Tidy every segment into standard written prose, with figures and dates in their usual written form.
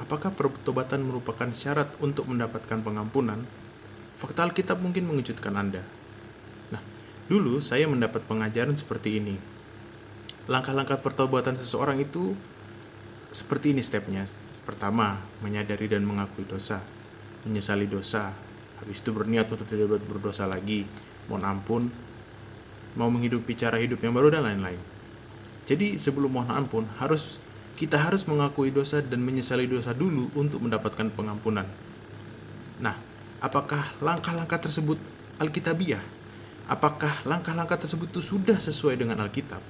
apakah pertobatan merupakan syarat untuk mendapatkan pengampunan? Fakta Alkitab mungkin mengejutkan Anda. Nah, dulu saya mendapat pengajaran seperti ini. Langkah-langkah pertobatan seseorang itu seperti ini stepnya. Pertama, menyadari dan mengakui dosa, menyesali dosa, habis itu berniat untuk tidak berdosa lagi, mohon ampun, mau menghidupi cara hidup yang baru dan lain-lain. Jadi sebelum mohon ampun, kita harus mengakui dosa dan menyesali dosa dulu untuk mendapatkan pengampunan. Nah, apakah langkah-langkah tersebut Alkitabiah? Apakah langkah-langkah tersebut itu sudah sesuai dengan Alkitab?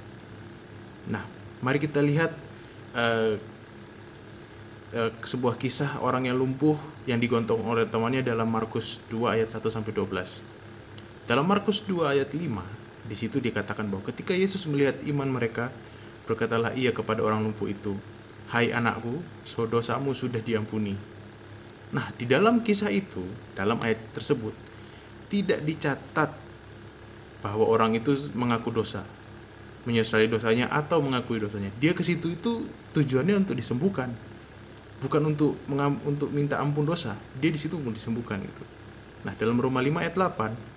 Nah, mari kita lihat sebuah kisah orang yang lumpuh yang digontong oleh temannya dalam Markus 2 ayat 1-12. Dalam Markus 2 ayat 5, di situ dikatakan bahwa ketika Yesus melihat iman mereka, berkatalah ia kepada orang lumpuh itu, "Hai anakku, dosamu sudah diampuni." Nah, di dalam kisah itu, dalam ayat tersebut, tidak dicatat bahwa orang itu mengaku dosa, menyesali dosanya atau mengakui dosanya. Dia ke situ itu tujuannya untuk disembuhkan, bukan untuk minta ampun dosa. Dia di situ mau disembuhkan gitu. Nah, dalam Roma 5 ayat 8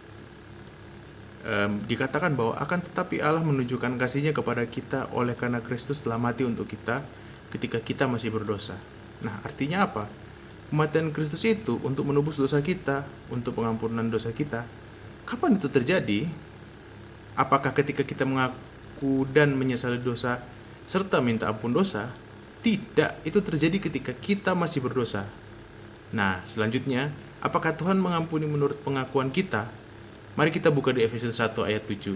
dikatakan bahwa akan tetapi Allah menunjukkan kasih-Nya kepada kita oleh karena Kristus telah mati untuk kita ketika kita masih berdosa. Nah, artinya apa? Kematian Kristus itu untuk menebus dosa kita, untuk pengampunan dosa kita. Kapan itu terjadi? Apakah ketika kita mengaku dan menyesali dosa serta minta ampun dosa? Tidak, itu terjadi ketika kita masih berdosa. Nah, selanjutnya, apakah Tuhan mengampuni menurut pengakuan kita? Mari kita buka di Efesus 1 ayat 7.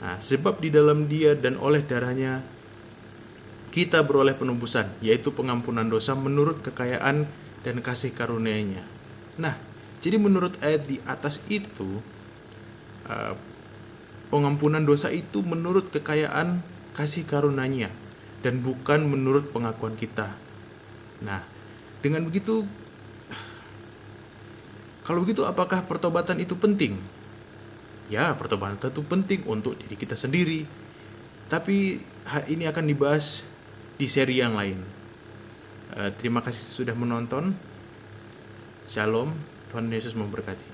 Nah, sebab di dalam Dia dan oleh darahnya kita beroleh penebusan, yaitu pengampunan dosa menurut kekayaan dan kasih karunia-Nya. Nah, jadi menurut ayat di atas itu, pengampunan dosa itu menurut kekayaan kasih karunia-Nya dan bukan menurut pengakuan kita. Nah, dengan begitu, kalau begitu apakah pertobatan itu penting? Ya, pertobatan itu penting untuk diri kita sendiri. Tapi ini akan dibahas di seri yang lain. Terima kasih sudah menonton. Shalom, Tuhan Yesus memberkati.